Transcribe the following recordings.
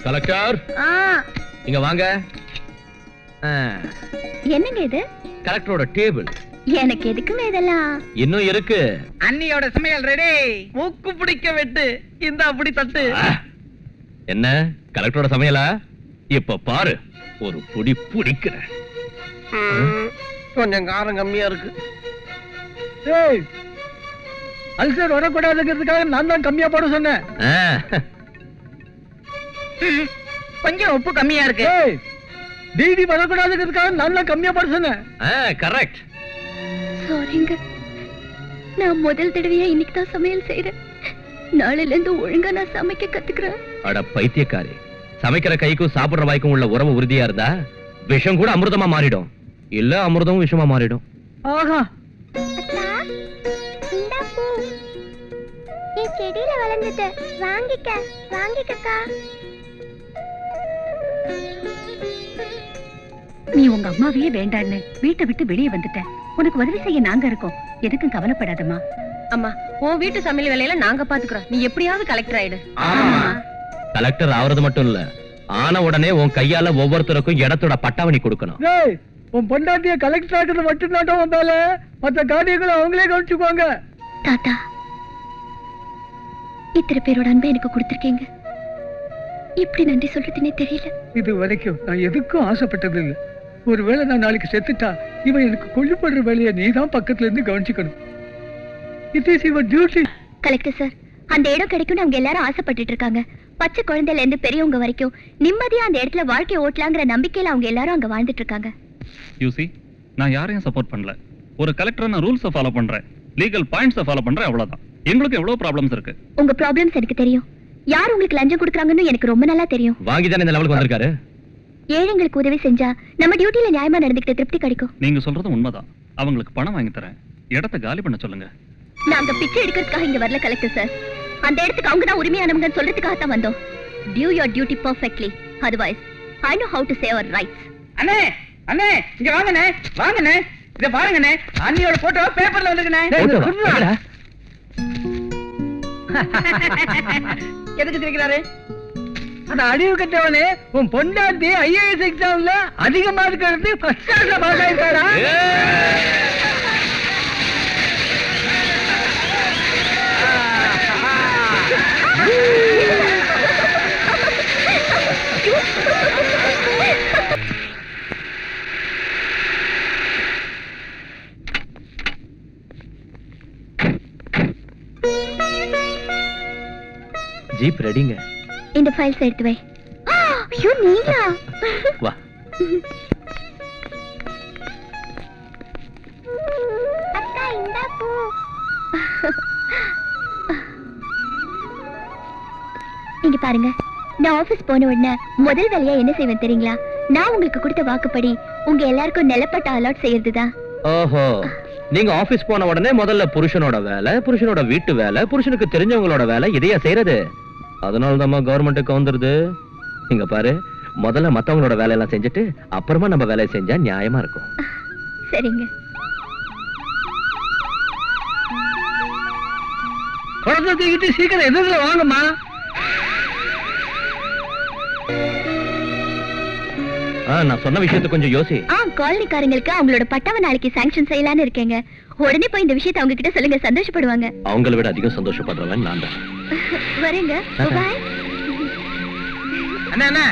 Collector இங்க வாங்க. என்னங்க இது? கலெக்டரோட டேபிள். எனக்கு எதுக்குமே இதெல்லாம்? இன்னும் இருக்கு. அண்ணியோட சமையல் ரெடி. மூக்கு பிடிக்க வெட்டு. இந்த அப்படி தட்டு. என்ன கலெக்டரோட சமையலா? இப்ப பாரு, ஒரு புடி பிடிக்கிற. கொஞ்சம் காரம் கம்மியா இருக்கு. அல்சர் வரக்கூடாதுங்கிறதுக்காக நான் தான் கம்மியா போட சொன்னேன். கொஞ்சம் உப்பு கம்மியா இருக்கு. டிடி வரக்கூடாதுங்கிறதுக்காக நான் தான் கம்மியா போட சொன்னேன். கரெக்ட். சாரிங்க, நான் முதல் தடவையா இன்னைக்கு தான் சமையல் செய்யறேன். நாளையில இருந்து ஒழுங்கா நான் சமைக்க கத்துக்கிறேன். அட பைத்தியக்காரி, சமைக்கிற கைக்கும் சாப்பிடுற வாய்க்கும் உள்ள உறவு உறுதியா இருந்தா விஷம் கூட அமிர்தமா மாறிடும், இல்ல அமிர்தமும் விஷமா மாறிடும். ஆஹா, செடியில வளர்ந்துட்டு வாங்கிக்க வாங்கிக்கக்கா. நீ உங்க அம்மாவையே வேண்டான்னு வீட்டை விட்டு வெளியே வந்துட்ட. உனக்கு உதவி செய்ய நாங்க இருக்கோம், எதுக்கும் கவலைப்படாதம்மா. அம்மா, உன் வீட்டு சமையல் வேலையில நாங்க பாத்துக்கிறோம். நீ எப்படியாவது கலெக்டர் ஆயிடு. கலெக்டர் ஆவறது மட்டும் இல்ல, ஆன உடனே உன் கையால ஒவ்வொருத்தருக்கும் இடத்தோட பட்டாவணி கொடுக்கணும். உன் பொண்டாட்டிய கலெக்டர் ஆக்குறது மட்டும் தான் வேலை, மத்த காரியங்களை அவங்களே கவனிச்சுக்குவாங்க. தாத்தா, இத்தனை பேரோட அன்பை எனக்கு கொடுத்திருக்கீங்க, எப்படி நன்றி சொல்றதுன்னே தெரியல. இது வரைக்கும் நான் எதுக்கும் ஆசைப்பட்டது இல்லை. ஒருவேளை நான் நாளைக்கு செத்துட்டா இவன் எனக்கு கொல்லுப்படுற வேலையை நீதான் பக்கத்துல இருந்து கவனிச்சுக்கணும். It is your duty. Collector sir, அந்த இடம் கிடைக்கும்னு அவங்க எல்லாரும் ஆசைப்பட்டுட்டு இருக்காங்க. பச்சை குழந்தையில இருந்து பெரியவங்க வரைக்கும் நிம்மதியா அந்த இடத்துல வாழ்க்கை ஓட்டலாங்கிற நம்பிக்கையில அவங்க எல்லாரும் அங்க வாழ்ந்துட்டு இருக்காங்க. யூசி, நான் யாரையும் சப்போர்ட் பண்ணல. ஒரு கலெக்டர் நான் ரூல்ஸை ஃபாலோ பண்றேன், லீகல் பாயிண்ட்ஸை ஃபாலோ பண்றேன், அவ்வளவுதான். எங்களுக்கு எவ்வளவு ப்ராப்ளம்ஸ் இருக்கு. உங்க ப்ராப்ளம்ஸ் எனக்கு தெரியும். யார் உங்களுக்கு லஞ்சம் கொடுக்கறாங்கன்னு எனக்கு ரொம்ப நல்லா தெரியும். வாங்கி தானே இந்த லெவலுக்கு வந்திருக்காரு. ஏழைங்களுக்கு உதவி செஞ்சா நம்ம டியூட்டில நியாயமா நடந்துக்கிட்ட திருப்தி கிடைக்கும். நீங்க சொல்றது உண்மைதான். அவங்களுக்கு பணம் வாங்கி தரேன், இடத்தை காலி பண்ண சொல்லுங்க. நாங்க பிச்சை எடுக்கிறதுக்காக இங்க வரல கலெக்டர் சார். அந்த இடத்துக்கு அவங்க தான் உரிமையானவங்கன்னு சொல்றதுக்காக தான் வந்தோம். Do your duty perfectly. Otherwise, I know how to say our rights. அண்ணே, அண்ணே, இங்க வாங்கண்ணே, வாங்கண்ணே. இத பாருங்கண்ணே, அண்ணியோட போட்டோ பேப்பர்ல வந்துருக்குண்ணே. எதுக்கு சிரிக்கிறாரு? அந்த அழிவு கட்டவனே, உன் பொண்டாட்டி ஐஏஎஸ் எக்ஸாம்ல அதிக மார்க் எடுத்து ஃபர்ஸ்ட் கிளாஸ்ல பாஸ் ஆயிருக்காடா. ஜீப் ரெடிங்க. இந்த ஃபைல்ஸ் எடுத்து வை. ஐயோ நீங்களா? வா. அக்கா இந்த பூ. இங்க பாருங்க, நான் ஆபீஸ் போன உடனே முதல் வேலையா என்ன செய்வேன் தெரியுங்களா? நான் உங்களுக்கு கொடுத்த வாக்குப்படி உங்க எல்லாருக்கும் நிலப்பட்ட அலாட் செய்யறதுதான். ஓஹோ, நீங்க ஆபீஸ் போன உடனே முதல்ல புருஷனோட வேலை, புருஷனோட வீட்டு வேலை, புருஷனுக்கு தெரிஞ்சவங்களோட வேலை இதையா செய்யறது? அதனால தான் கவர்மெண்ட்டுக்கு வந்துருது. இங்க பாரு, முதல்ல மத்தவங்களோட வேலையெல்லாம் செஞ்சுட்டு அப்புறமா நம்ம வேலையை செஞ்சா நியாயமா இருக்கும். சரிங்க. குழந்தை தூக்கிட்டு சீக்கிரம் எதிர்ல வாங்கம்மா. நான் சொன்ன விஷயத்தை கொஞ்சம் யோசி. காலனிக்காரங்களுக்கு அவங்களோட பட்டாவை நாளைக்கு சாங்ஷன் செய்யலான்னு இருக்கேங்க. உடனே போய் இந்த விஷயத்தை அவங்க கிட்ட சொல்லுங்க, சந்தோஷப்படுவாங்க. அவங்களை விட அதிகம் சந்தோஷப்படுறவன் நான் தான். வரேங்க. பாய். அண்ணா, அண்ணா,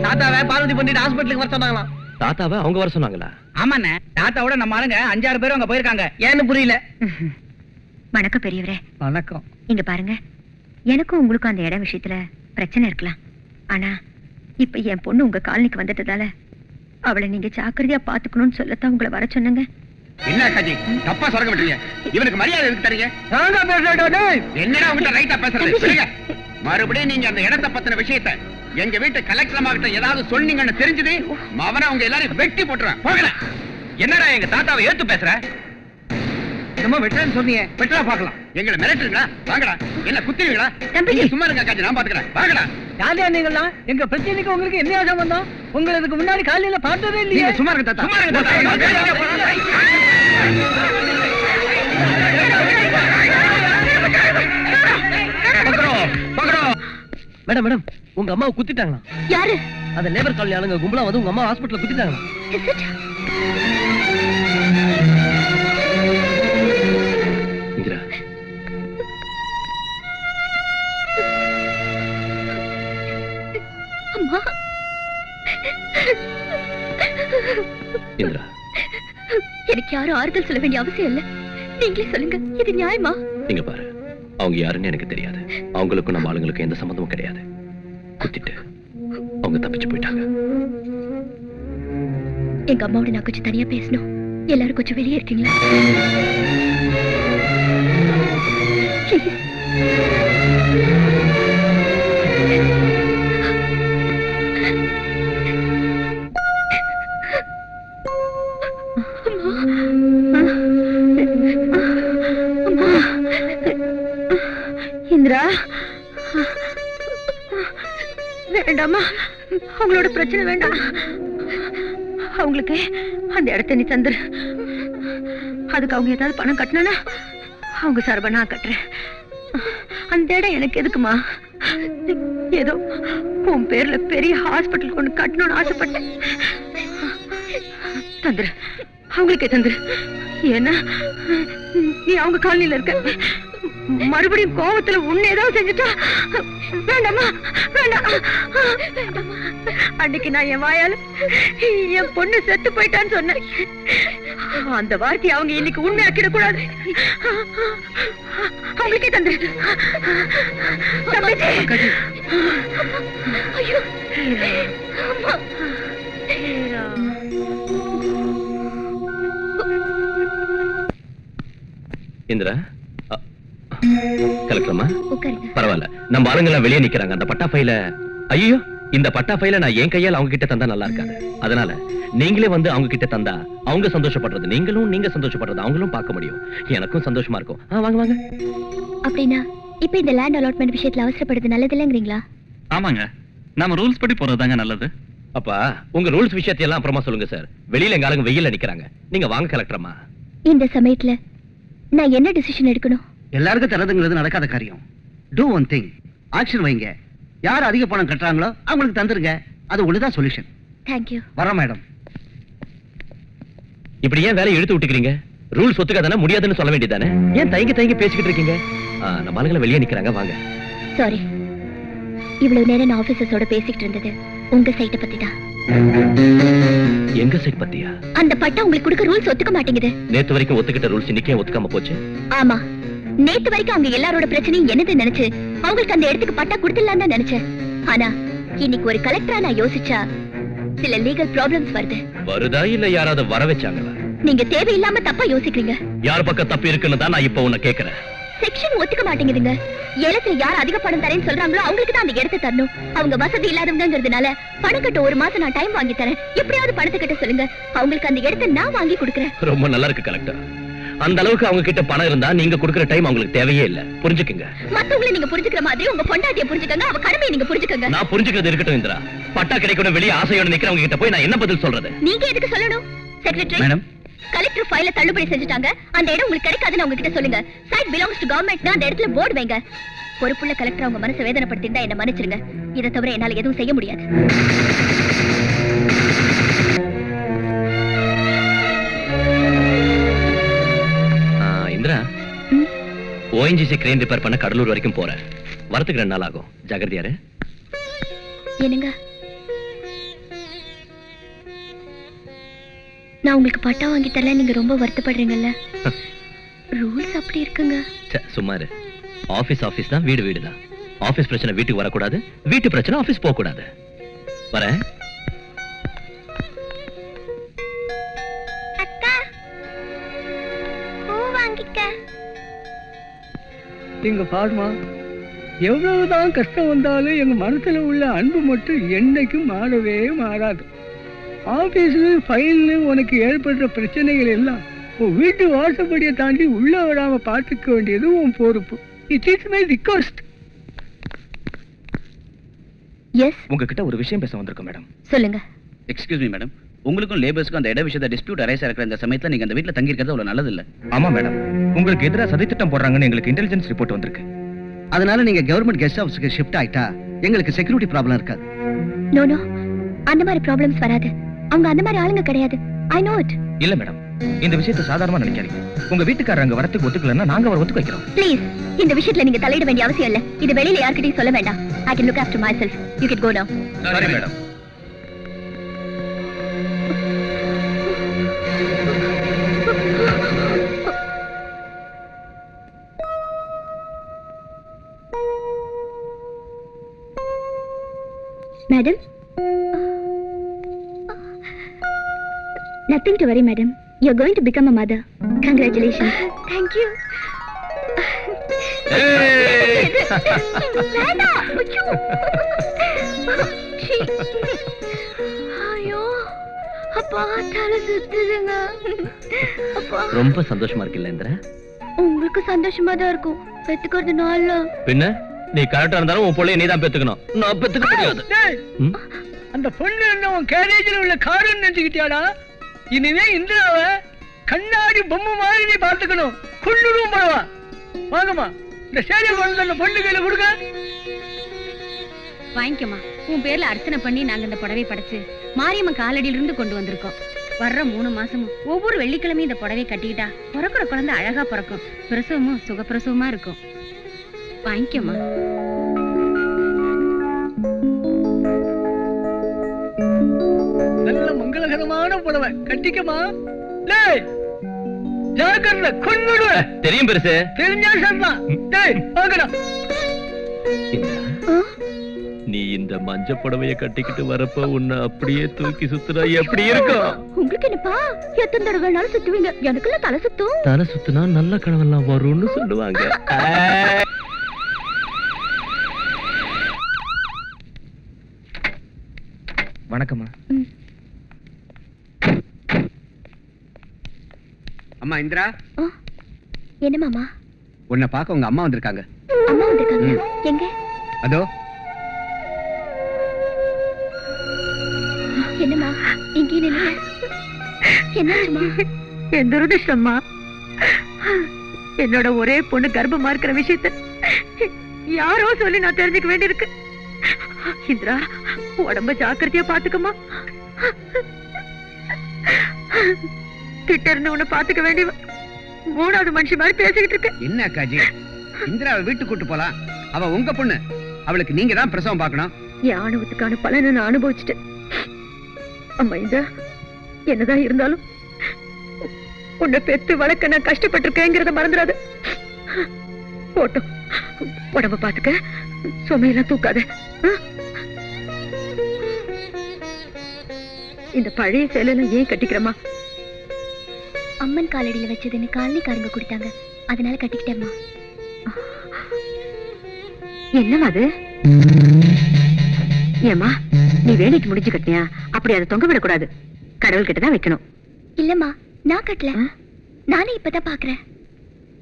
தாத்தாவை பார்வதி பண்ணிட்டு ஹாஸ்பிடலுக்கு வர சொன்னாங்களாம். தாத்தாவை அவங்க வர சொன்னாங்களா? ஆமாண்ணே, தாத்தாவோட நம்ம ஆளுங்க 5-6 பேரும் அங்க போயிருக்காங்க. ஏன்னு புரியல. வணக்கம் பெரியவரே. வணக்கம். இங்க பாருங்க, எனக்கும் உங்களுக்கும் அந்த இடம் விஷயத்துல பிரச்சனை இருக்கலாம். ஆனா இப்ப என் பொண்ணு உங்க காலனிக்கு வந்துட்டதால அவளை நீங்க ஜாக்கிரதையா பாத்துக்கணும்னு சொல்லத்தான் உங்களை வர சொன்னங்க. என்ன காஜி தப்பா சொல்ல விட்டுறீங்க? இவனுக்கு மரியாதை எதுக்கு தரீங்க? நாங்க பேசுறோம். என்னடா உங்கள்ட்ட ரைட்டா பேசுறது? மறுபடியும் நீங்க அந்த இடத்தை பத்தின விஷயத்தை எங்க வீட்டு கலெக்டர் அம்மா கிட்ட ஏதாவது சொன்னீங்கன்னு தெரிஞ்சது அவனை அவங்க எல்லாரும் வெட்டி போட்டுறான். போகல. என்னடா எங்க தாத்தாவை ஏத்து பேசுற? என்னமோ வெட்டுறேன்னு சொன்னீங்க, வெட்டா பாக்கலாம். எங்களை மிரட்டுறீங்களா? வாங்கடா. என்ன குத்துவீங்களா? சும்மா இருங்க காஜி, நான் பாத்துக்கிறேன். வாங்கடா. யாரையா நீங்களா? எங்க பிரச்சனைக்கு உங்களுக்கு என்ன சம்பந்தம்? உங்களுக்கு முன்னாடி காலையில பார்த்ததே இல்லையா? சும்மா இருங்க தாத்தா. சும்மா இருங்க தாத்தா. மேடம் மேடம், உங்க அம்மாவை குத்திட்டாங்களா? யாரு? அந்த லேபர் காலனி ஆளுங்க கும்பலா வந்து உங்க அம்மா ஹாஸ்பிடல்ல குத்திட்டாங்களா? இந்திரா, அம்மா. இந்திரா, எனக்கு யாரும் ஆறுதல் சொல்ல வேண்டிய அவசியம் இல்ல. நீங்களே சொல்லுங்க, இது நியாயமா? இங்க பாரு, அவங்க யாருன்னு எனக்கு தெரியாது. அவங்களுக்கும் நம்ம ஆளுங்களுக்கும் எந்த சம்பந்தமும் கிடையாது. குத்திட்டு அவங்க தப்பிச்சு போயிட்டாங்க. எங்க அம்மாவோட நான் கொஞ்சம் தனியா பேசணும். எல்லாரும் கொஞ்சம் வெளியே இருக்கீங்களா? இந்திரா, வேண்டாமா, அவங்களோட பிரச்சனை வேண்டாம். அவங்களுக்கு அந்த இடத்த நீ தந்துரு. அதுக்கு அவங்க ஏதாவது பணம் கட்டணும்னா அவங்க சார்பா நான் கட்டுறேன். அந்த இடம் எனக்கு எதுக்குமா? ஏதோ உன் பேர்ல பெரிய ஹாஸ்பிட்டல் கொண்டு கட்டணும்னு ஆசைப்பட்டேன். தந்துரு, அவங்களுக்கே தந்துரு. ஏன்னா நீ அவங்க காலனில இருக்க. மறுபடியும் கோபத்துல உன்னை ஏதாவது செஞ்சுட்டா வேண்டாமா, வேண்டாம். அன்னைக்கு நான் என் வாயால என் பொண்ணு செத்து போயிட்டான்னு சொன்னேன். அந்த வார்த்தையை அவங்க இன்னைக்கு உண்மையாக்கிட கூடாது. அவங்களுக்கே தந்துரு. ஐயோ, இந்திரா, கலெக்டர்மா, உட்காருங்க. பரவாயில்ல, நம்ம ஆளுங்க எல்லாம் வெளியே நிக்கிறாங்க. அந்த பட்டா ஃபைல, ஐயோ, இந்த பட்டா ஃபைல நான் என் கையால் அவங்க கிட்ட தந்தா நல்லா இருக்காது. அதனால நீங்களே வந்து அவங்க கிட்ட தந்தா அவங்க சந்தோஷப்படுறது நீங்களும், நீங்க சந்தோஷப்படுறது அவங்களும் பார்க்க முடியும். எனக்கும் சந்தோஷமா இருக்கும். வாங்க வாங்க. அப்படின்னா இப்ப இந்த லேண்ட் அலாட்மெண்ட் விஷயத்துல அவசரப்படுறது நல்லது இல்லைங்கிறீங்களா? ஆமாங்க, நாம ரூல்ஸ் படி போறதுதாங்க நல்லது. அப்பா, உங்க ரூல்ஸ் விஷயத்தையெல்லாம் அப்புறமா சொல்லுங்க சார். வெளியில எங்க ஆளுங்க வெயில்ல நிக்கிறாங்க. நீங்க வாங்க கலெக்டர்மா. இந்த சமயத்துல நான் என்ன டிசிஷன் எடுக்கணும்? எல்லாருக்கும் தரதுங்கிறது நடக்காத காரியம். டூ ஒன் திங், ஆக்ஷன் வைங்க. யார் அதிக பணம் கட்டுறாங்களோ அவங்களுக்கு தந்துருங்க. அது ஒண்ணுதான் சொல்யூஷன். தேங்க்யூ. வர மேடம். இப்படி ஏன் வேலையை இழுத்து விட்டுக்கிறீங்க? ரூல்ஸ் ஒத்துக்காதானே, முடியாதுன்னு சொல்ல வேண்டியதானே? ஏன் தயங்கி தயங்கி பேசிக்கிட்டு இருக்கீங்க? நம்ம ஆளுங்களை வெளியே நிக்கிறாங்க, வாங்க. சாரி, இவ்வளவு நேரம் நான் ஆபீசர்ஸோட பேசிக்கிட்டு இருந்தது உங்க சைட்டை பத்தி தான். எங்க சைட் பத்தியா? அந்த பட்டா உங்களுக்கு கொடுக்க ரூல்ஸ் ஒத்துக்க மாட்டேங்குது. நேத்து வரைக்கும் ஒத்துக்கிட்ட ரூல்ஸ் இன்னைக்கே ஒத்துக்காம போச்சு. ஆமா, நேத்து வரைக்கும் அவங்க எல்லாரோட பிரச்சனையும் என்னது நினைச்சு அவங்களுக்கு அந்த இடத்துக்கு பட்டா கொடுத்துடலாம் தான் நினைச்சேன். ஆனா இன்னைக்கு ஒரு கலெக்டரா நான் யோசிச்சா சில லீகல் ப்ராப்ளம்ஸ் வருதா இல்ல யாராவது வர வச்சாங்களா? நீங்க தேவையில்லாம தப்பா யோசிக்கிறீங்க. யார் பக்கம் தப்பு இருக்குன்னு தான் நான் இப்ப உன்னை கேக்குறேன். செக்ஷன் ஒத்துக்க மாட்டேங்குதுங்க. ஏலத்துல யார் அதிக பணம் தரேன்னு சொல்றாங்களோ அவங்களுக்கு தான் அந்த இடத்தை தரணும். அவங்க வசதி இல்லாதவங்கிறதுனால பணம் கட்ட 1 மாசம் நான் டைம் வாங்கி தரேன். எப்படியாவது பணத்தை கட்ட சொல்லுங்க. அவங்களுக்கு அந்த இடத்தை நான் வாங்கி கொடுக்கறேன். ரொம்ப நல்லா இருக்கு கலெக்டர். அந்த அளவுக்கு அவங்க கிட்ட பணம் இருந்தா நீங்க கொடுக்கிற டைம் அவங்களுக்கு தேவையே இல்ல. புரிஞ்சுக்கங்க. மத்தவங்களை நீங்க புரிஞ்சுக்கிற மாதிரி உங்க பொண்டாட்டியை புரிஞ்சுக்கங்க, அவ கடமையை நீங்க புரிஞ்சுக்கங்க. நான் புரிஞ்சுக்கிறது இருக்கட்டும் இந்திரா. பட்டா கிடைக்கணும் வெளியே ஆசையோட நிக்கிறவங்க கிட்ட போய் நான் என்ன பதில் சொல்றது? நீங்க எதுக்கு சொல்லணும்? செக்ரட்டரி மேடம், கலெக்டர் ஃபைல தள்ளுபடி செஞ்சுட்டாங்க. அந்த இடம் உங்களுக்கு கிடைக்காதுன்னு அவங்க கிட்ட சொல்லுங்க. Site belongs to government. அந்த இடத்துல போர்டு வைங்க. பொறுப்புள்ள கலெக்டர் அவங்க மனசை வேதனைப்படுத்திருந்தா என்ன மன்னிச்சிருங்க. இதை தவிர என்னால எதுவும் செய்ய முடியாது. இந்திரா, ONGC கிரேன் ரிப்பேர் பண்ண கடலூர் வரைக்கும் போறேன். வரத்துக்கு 2 நாள் ஆகும். ஜாகிரதையாரு. என்னங்க, நான் உங்களுக்கு பட்டா வாங்கி தரல, நீங்க ரொம்ப வருத்தப்படுறீங்கல்ல? ரூல்ஸ் அப்படி இருக்குங்க. சும்மா இரு. ஆபீஸ் தான், வீடு வீடு தான். ஆபீஸ் பிரச்சனை வீட்டுக்கு வரக்கூடாது, வீட்டு பிரச்சனை ஆபீஸ் போக கூடாது. வரேன். அக்கா, பூ வாங்கிக்க. எங்க பாருமா, எவ்வளவுதான் கஷ்டம் வந்தாலும் எங்க மனசுல உள்ள அன்பு மட்டும் என்னைக்கும் மாறவே மாறாது. ஆபீஸ்ல ஃபைல்ல உனக்கு ஏற்படுற பிரச்சனைகள் எல்லாம் உன் வீட்டு வாசப்படியை தாண்டி உள்ள வராம பார்த்துக்க வேண்டியது உன் பொறுப்பு. It is my request. Yes, உங்ககிட்ட ஒரு விஷயம் பேச வந்திருக்கோம் மேடம். சொல்லுங்க. எக்ஸ்கியூஸ் மீ மேடம், உங்களுக்கும் லேபர்ஸ்க்கும் அந்த இட விஷயத்தை டிஸ்பியூட் அரைஸ் இருக்கிற இந்த சமயத்துல நீங்க அந்த வீட்ல தங்கி இருக்கிறது அவ்வளவு நல்லது இல்ல. ஆமா மேடம், உங்களுக்கு எதிராக சதித்திட்டம் போடுறாங்கன்னு எங்களுக்கு இன்டெலிஜென்ஸ் ரிப்போர்ட் வந்திருக்கு. அதனால நீங்க கவர்மெண்ட் கெஸ்ட் ஹவுஸ்க்கு ஷிஃப்ட் ஆயிட்டா எங்களுக்கு செக்யூரிட்டி ப்ராப்ளம் இருக்காது. நோ நோ, அந்த மாதிரி ப்ராப்ளம்ஸ் வராது. அவங்க அந்த மாதிரி ஆளுங்க கிடையாது. I know it. இல்ல மேடம், இந்த விஷயத்தை சாதாரணமா நினைக்காதீங்க. உங்க வீட்டுக்காரர் அங்க வரத்துக்கு ஒத்துக்கலன்னா நாங்க அவர் ஒத்துக்க வைக்கிறோம். ப்ளீஸ், இந்த விஷயத்துல நீங்க தலையிட வேண்டிய அவசியம் இல்ல. இது வெளியில யார்கிட்டயும் சொல்ல வேண்டாம். I can look after myself. You can go now. சரி madam. Madam? Nothing to worry, madam. You're going to become a mother. Congratulations. Thank you. ஐயோ, அப்பா தலை சுத்துதுங்க. அப்பா, ரொம்ப சந்தோஷமா இருக்குல்ல இந்திரா? உங்களுக்கு சந்தோஷமா தான் இருக்கும். பெத்துக்கிறது நாள்ல. பின்ன நீ கரெக்டா இருந்தாலும் உன் பிள்ளைய நீதான் பெத்துக்கணும். நான் பெத்துக்க முடியாது. அந்த பொண்ணு என்ன உன் கேரேஜில் உள்ள காருன்னு நினைச்சுக்கிட்டியாடா? இனிமே இந்திராவ கண்ணாடி பொம்மை மாதிரி நீ பார்த்துக்கணும். குள்ளுடும் பரவா. வாங்கம்மா, இந்த சேலை கொண்டு அந்த பொண்ணு கையில கொடுங்க. வாங்கிக்கம்மா. உன் பேர்ல அர்ச்சனை பண்ணி நாங்க இந்த புடவை படைச்சு மாரியம்மன் காலடியில இருந்து கொண்டு வந்திருக்கோம். வர்ற 3 மாசமும் ஒவ்வொரு வெள்ளிக்கிழமையும் இந்த புடவை கட்டிக்கிட்டா பிறக்கிற குழந்தை அழகா பிறக்கும். பிரசவமும் சுகப்பிரசவமா இருக்கும். வாங்கிக்கம்மா. நல்ல மங்களகரமான புடவை கட்டிக்கமா. டேய், ஜாக்கிரதை, கொன்னுடுவ. தெரியும் பெருசு. தெரிஞ்சா சரிதான். டேய், வாங்கடா. நீ இந்த மஞ்ச புடவைய கட்டிக்கிட்டு வரப்ப உன்னை அப்படியே தூக்கி சுத்துறா எப்படி இருக்கும்? உங்களுக்கு என்னப்பா, எத்தனை தடவை வேணாலும் சுத்துவீங்க. எனக்குள்ள தலை சுத்தும். தலை சுத்துனா நல்ல கனவெல்லாம் வரும்னு சொல்லுவாங்க. வணக்கம்மா. அம்மா இந்திரா. என்ன மாமா? உன்னை பார்க்க உங்க அம்மா வந்திருக்காங்க. அம்மா வந்திருக்காங்க. எங்க? அதோ. என்னம்மா இங்கே நின்னு? என்னாச்சுமா? என் துரதிருஷ்டம்மா, என்னோட ஒரே பொண்ணு கர்ப்பமா இருக்கிற விஷயத்தை யாரோ சொல்லி நான் தெரிஞ்சுக்க வேண்டியிருக்கு. இந்திரா, உடம்ப ஜாக்கிரதையா பாத்துக்கமா. கிட்ட இருந்து உன்னை பாத்துக்க வேண்டிய 3வது மனுஷி மாதிரி பேசிக்கிட்டு இருக்க. என்ன அக்காஜி, இந்திராவை வீட்டுக்கு கூட்டு போலாம். அவ உங்க பொண்ணு. அவளுக்கு நீங்க தான் பிரசவம் பார்க்கணும். என் ஆணவத்துக்கான பலனை நான் அனுபவிச்சுட்டேன். அம்மா இந்திரா, என்னதான் இருந்தாலும் உன்னை பெத்து வளர்க்க நான் கஷ்டப்பட்டிருக்கேங்கிறத மறந்துடாத. போட்டோம், உடம்ப பாத்துக்க, சுமையெல்லாம் தூக்காத. இந்த பழைய சேலையெல்லாம் ஏன் கட்டிக்கிறமா? அம்மன் காலடியில வச்சதுன்னு காலனிக்காரங்க கொடுத்தாங்க, அதனால கட்டிக்கிட்டேம்மா. என்னமா அது? ஏமா, நீ வேலைக்கு முடிஞ்சு கட்டினியா? அப்படி அதை தொங்க விடக்கூடாது. கடவுள் கிட்டதான் வைக்கணும். இல்லம்மா, நான் கட்டல. நானே இப்பதான் பாக்குறேன்.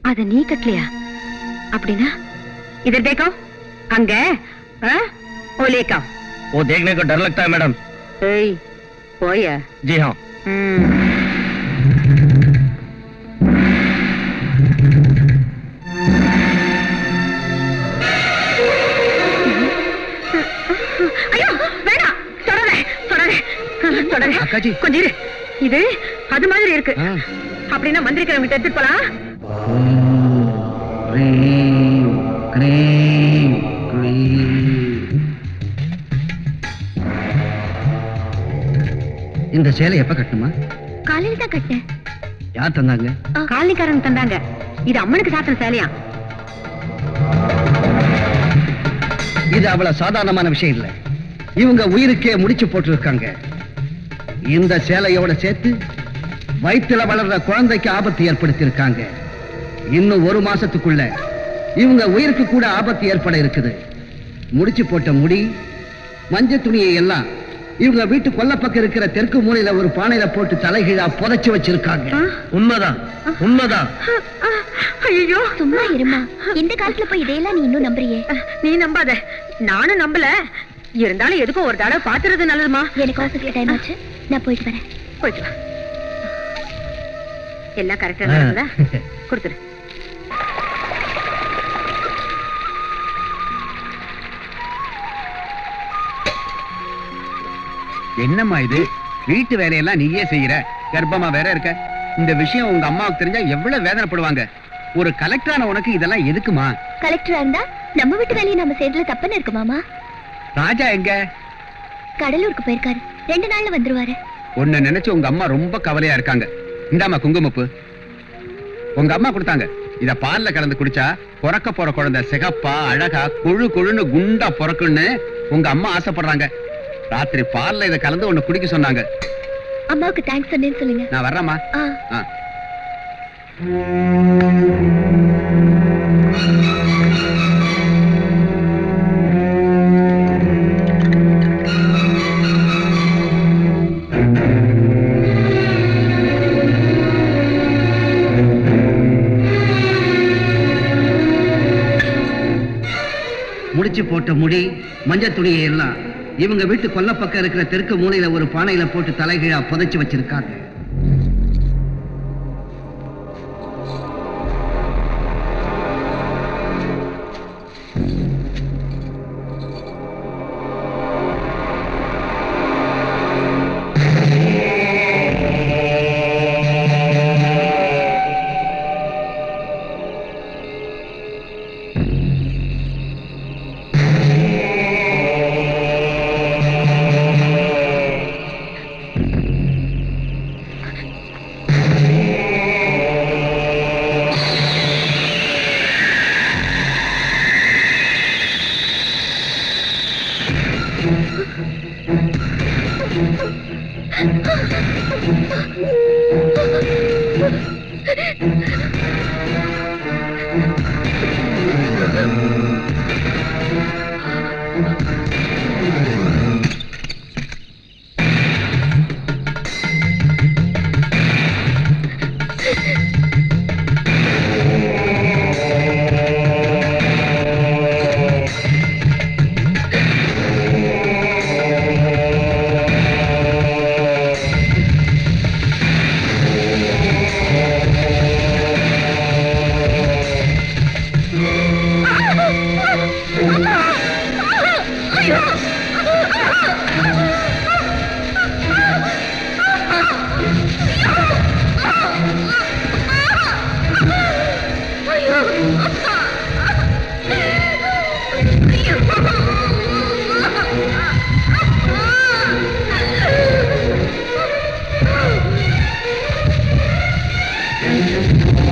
அத நீ கட்டலையா? அப்படின்னா इधर देखो, அங்க वो लेका वो देखने को डर लगता है मैडम. ஏய், போயா? जी हाँ. ஐயோ, வேணாம், தொடர தொடர. அக்காஜி, கொஞ்சம் இரு. இது அது மாதிரி இருக்கு. அப்படின்னா மந்திரிக்கிறவங்க எடுத்துட்டு போலாம். இந்த சேலை எப்ப கட்டணுமா? காலையில தான் கட்டினேன். யார் தந்தாங்க? காலனிக்காரங்க தந்தாங்க. இது அம்மனுக்கு சாத்தின சேலையா? இது அவ்வளவு சாதாரணமான விஷயம் இல்ல. இவங்க உயிருக்கே முடிச்சு போட்டிருக்காங்க. இந்த சேலையோட சேர்த்து வயிற்றுல வளர்ற குழந்தைக்கு ஆபத்து ஏற்படுத்தி இருக்காங்க. இன்னும் 1 மாசத்துக்குள்ள இவங்க உயிருக்கு கூட ஆபத்து ஏற்பட இருக்குது. முடிச்சு போட்ட முடி, மஞ்சள் துணியை எல்லாம் இவங்க வீட்டு கொல்லப்பக்கம் இருக்கிற தெற்கு மூலையில ஒரு பானையில போட்டு தலைகீழா புதைச்சு வச்சிருக்காங்க. உண்மைதான், உண்மைதான். ஐயோ, சும்மா இருமா. இந்த காலத்துல போய் இதையெல்லாம் நீ இன்னும் நம்புறியே? நீ நம்பாத, நானும் நம்பல. இருந்தாலும் எதுக்கும் ஒரு தடவை பாத்துறது நல்லதுமா. எனக்கு ஆஃபீஸ்ல டைம் ஆச்சு, நான் போயிட்டு வரேன். போயிட்டு வா. எல்லாம் கரெக்டா நடக்குதா? கொடுத்துரு. என்னம்மா இது? வீட்டு வேலையெல்லாம் நீயே செய்யற, கர்ப்பமா வேற இருக்க. இந்த விஷயம் உங்க அம்மாவுக்கு தெரிஞ்சா எவ்வளவு வேதனைப்படுவாங்க. ஒரு கலெக்டரான உனக்கு இதெல்லாம் எதுக்குமா? கலெக்டரா இருந்தா நம்ம வீட்டு வேலையை நம்ம செய்யறதுல தப்புன்னு இருக்கு மாமா. ராஜா எங்க? கடலூருக்கு போயிருக்காரு, 2 நாள்ல வந்துருவாரு. உன்னை நினைச்சு உங்க அம்மா ரொம்ப கவலையா இருக்காங்க. இந்தாமா குங்குமப்பு, உங்க அம்மா கொடுத்தாங்க. இத பால்ல கலந்து குடிச்சா பிறக்க போற குழந்தை சிகப்பா அழகா கொழு கொழுன்னு குண்டா பிறக்குன்னு உங்க அம்மா ஆசைப்படுறாங்க. ராத்திரி பால்ல இத கலந்து ஒண்ணு குடிக்க சொன்னாங்க. அம்மாவுக்கு தேங்க்ஸ் சொன்னேன்னு சொல்லுங்க. நான் வர்றேம்மா. முடிச்சு போட்ட முடி மஞ்சள் துணியை எல்லாம் இவங்க வீட்டு கொல்ல பக்கம் இருக்கிற தெற்கு மூலையில ஒரு பானையில போட்டு தலைகீழா புதைச்சு வச்சிருக்காங்க. ஐயோ